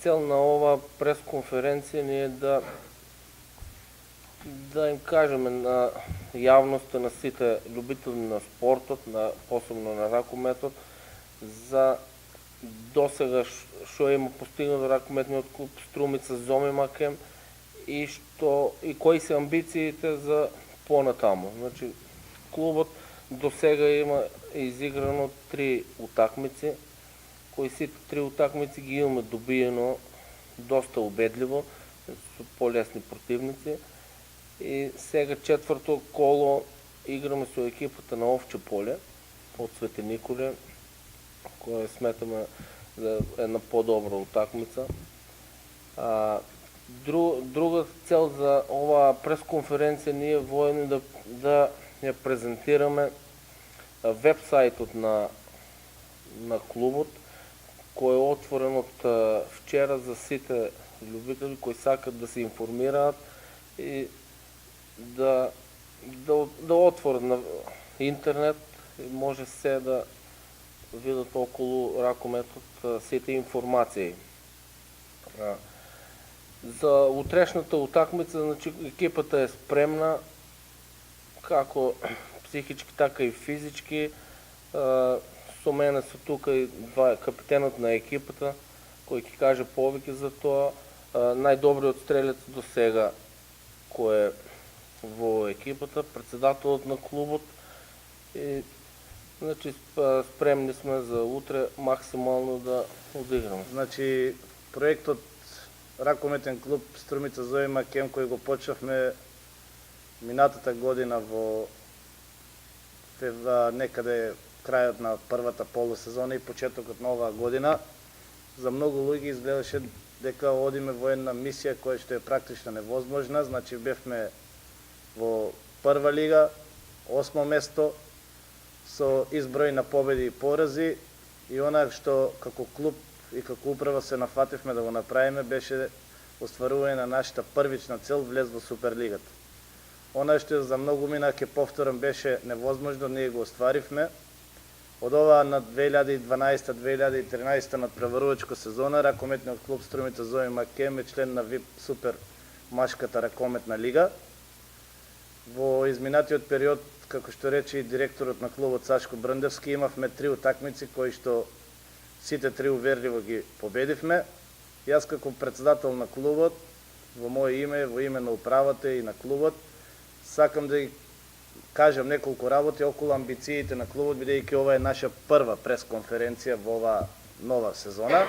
Цел на ова пресконференција ни е да им кажеме на јавноста, на сите љубители на спортот, посебно на ракометот, за досега што има постигнато ракометниот клуб Струмица Зоми Макем и кои се амбициите за понатаму. Значи, клубот досега има изиграно 3 утакмици, кои сите 3 утакмици ги имаме добиено доста убедливо, со полесни противници. И сега четврто коло играме со екипата на Овче поле од Свети Николе, која сметаме за една по-добра утакмица. Друга цел за оваа пресконференција ние воени да ја презентираме вебсајтот на клубот, кој е отворен од вчера за сите љубители кои сакат да се информираат и да отворат на интернет, може се да видат околу ракометот сите информации. За утрешната утакмица, значи, екипата е спремна, како психички, така и физички. Со мене се тука и капитенот на екипата, кој ќе каже повеќе за тоа. Најдобриот стрелец до сега кој е во екипата, председателот на клубот. И значи спремни сме за утре максимално да одиграме. Значи проектот Ракометен клуб Струмица Зоми Макем, кој го почнавме минатата година во некаде крајот на првата полусезона и почетокот на оваа година, за многу луѓе изгледаше дека одиме во една мисија која што е практично невозможна. Значи бевме во прва лига, 8 место, со изброј на победи и порази, и она што како клуб и како управа се нафативме да го направиме беше остварување на нашата првична цел, влез во Суперлигата. Она што за многу мина, ќе повторам, беше невозможно, ние го остваривме. Од оваа на 2012-2013 надпреварувачка сезона, ракометниот клуб Струмица Зоми Макем е член на ВИП Супер машката ракометна лига. Во изминатиот период, како што рече и директорот на клубот Сашко Брндевски, имавме 3 утакмици кои што сите 3 уверливо ги победивме. Јас како председател на клубот, во моје име, во име на управата и на клубот, сакам да ги кажам неколку работи околу амбициите на клубот, бидејќи ова е наша прва пресконференција во оваа нова сезона.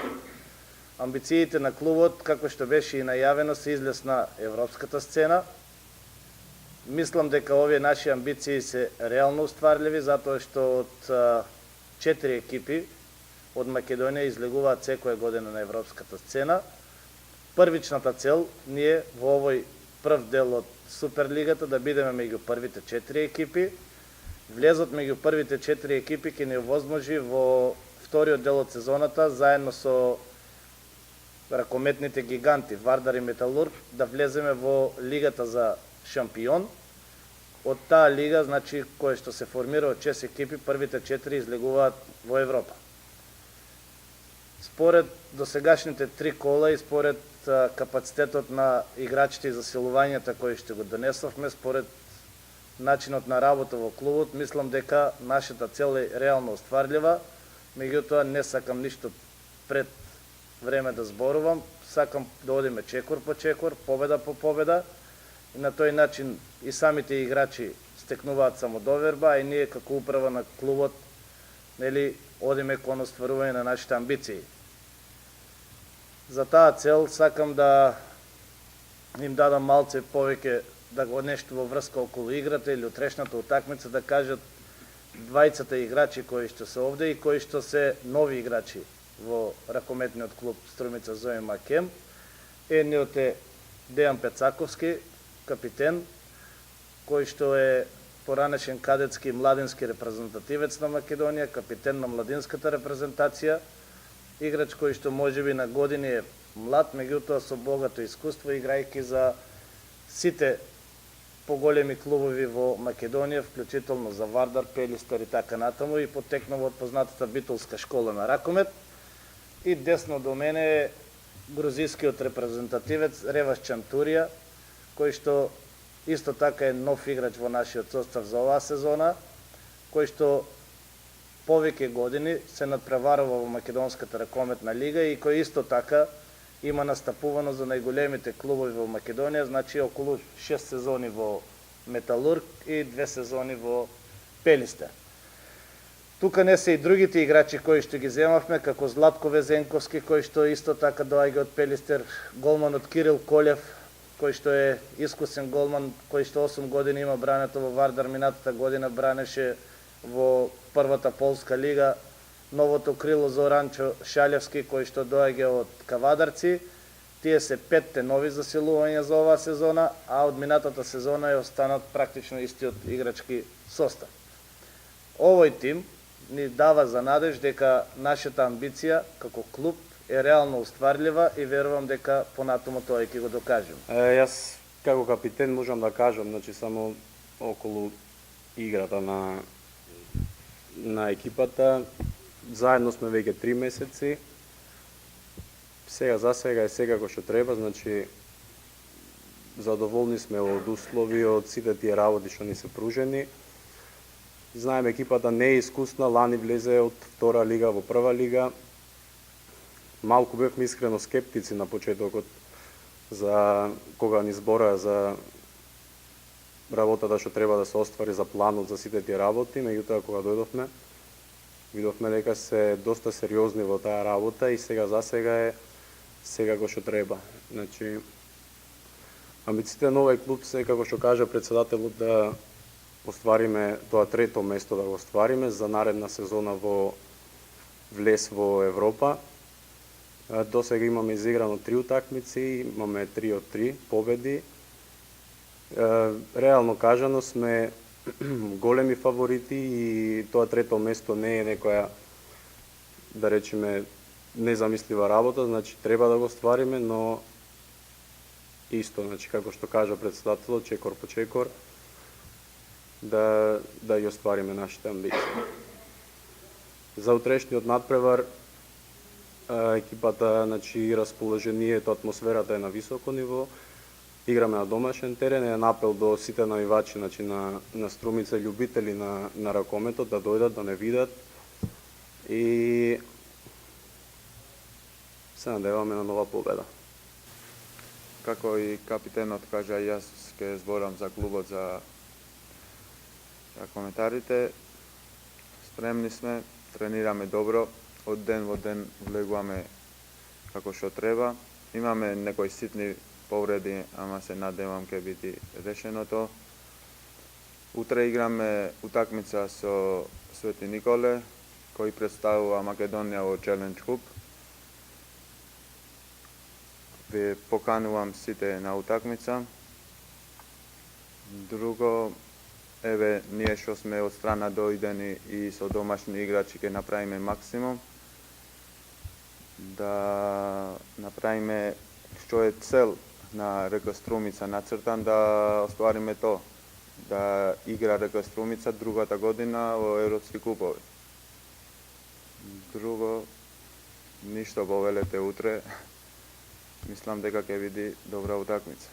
Амбициите на клубот, како што беше и најавено, се излез на европската сцена. Мислам дека овие наши амбиции се реално устварливи, затоа што од 4 екипи од Македонија излегуваат секоја година на европската сцена. Првичната цел ние во овој прв дел од Суперлигата да бидеме меѓу првите 4 екипи. Влезот меѓу првите 4 екипи ќе ни овозможи во вториот дел од сезоната, заедно со ракометните гиганти Вардар и Металург, да влеземе во Лигата за шампион. Од таа лига, значи, која што се формира од 6 екипи, првите 4 излегуваат во Европа. Според досегашните 3 кола и според капацитетот на играчите и засилувањата кои што го донесовме, според начинот на работа во клубот, мислам дека нашата цел е реално остварлива. Меѓутоа, не сакам ништо пред време да зборувам, сакам да одиме чекор по чекор, победа по победа, и на тој начин и самите играчи стекнуваат самодоверба, а и ние како управа на клубот одиме кон остварување на нашите амбиции. За таа цел сакам да им дадам малце повеќе да го нешто во врска околу играта или утрешната утакмица, да кажат двајцата играчи кои што се овде и кои што се нови играчи во ракометниот клуб Струмица Зоми Макем. Едниот е Дејан Пецаковски, капитен, кој што е поранешен кадетски и младински репрезентативец на Македонија, капитен на младинската репрезентација, играч кој што можеби на години е млад, меѓутоа со богато искуство, играјќи за сите поголеми клубови во Македонија, вклучително за Вардар, Пелистар и така натаму, и потекнува од познатата битолска школа на ракомет. И десно до мене е грузискиот репрезентативец Ревас Чантурија, кој што исто така е нов играч во нашиот состав за оваа сезона, кој што повеќе години се надпреварува во Македонската ракометна лига и кој исто така има настапувано за најголемите клубови во Македонија, значи околу 6 сезони во Металург и 2 сезони во Пелистер. Тука не се и другите играчи кои што ги земавме, како Златко Везенковски, кој што исто така доаѓа од Пелистер, голманот Кирил Колев, кој што е искусен голман, кој што 8 години има брането во Вардар, минатата година бранеше во првата полска лига, новото крило Зоранчо Шалевски, кој што доаѓа од Кавадарци. Тие се 5 нови засилувања за оваа сезона, а од минатата сезона е останат практично истиот играчки состав. Овој тим ни дава за надеж дека нашата амбиција како клуб е реално устварлива и верувам дека понатаму тоа ќе го докажем. Јас како капитен можам да кажам, значи само околу играта на екипата. Заедно сме веќе 3 месеци. Сега за сега е секако што треба, значи задоволни сме од услови, од сите тие работи што ни се пружени. Знаеме екипата не е искусна, лани влезе од втора лига во прва лига. Малку бевме искрено скептици на почетокот за кога ни збораа за работата што треба да се оствари, за планот за сите тие работи, меѓутоа кога дојдовме, видовме дека се доста сериозни во таа работа и сега за сега е секако што треба. Значи, амбициите на овој клуб се, како што кажа председателот, да оствариме тоа трето место, да го оствариме за наредна сезона во влез во Европа. До сега имаме изиграно 3 утакмици, имаме 3 од 3 победи. Реално кажано сме големи фаворити и тоа трето место не е некоја, да речеме, незамислива работа, значи треба да го ствариме, но исто, значи како што кажа председателот, чекор по чекор, да ја оствариме нашите амбиции. За утрешниот надпревар екипата, значи расположението, атмосферата е на високо ниво. Играме на домашен терен, е апел до сите навивачи, значи на Струмица, љубители на ракометот да дојдат, да не видат и се надеваме на нова победа. Како и капитенот кажа, јас ќе зборам за клубот, за коментарите. Спремни сме, тренираме добро, од ден во ден влегуваме како што треба. Имаме некои ситни повреди, ама се надевам ќе биде решено тоа. Утре играме утакмица со Свети Николе, кој представува Македонија во Challenge Cup. Ве поканувам сите на утакмица. Друго, еве, ние што сме од страна дојдени и со домашни играчи ќе направиме максимум да направиме што е цел на РК Струмица нацртан, да оствариме тоа, да игра РК Струмица другата година во европски купови. Друго, ништо, повелете утре. Мислам дека ќе биде добра утакмица.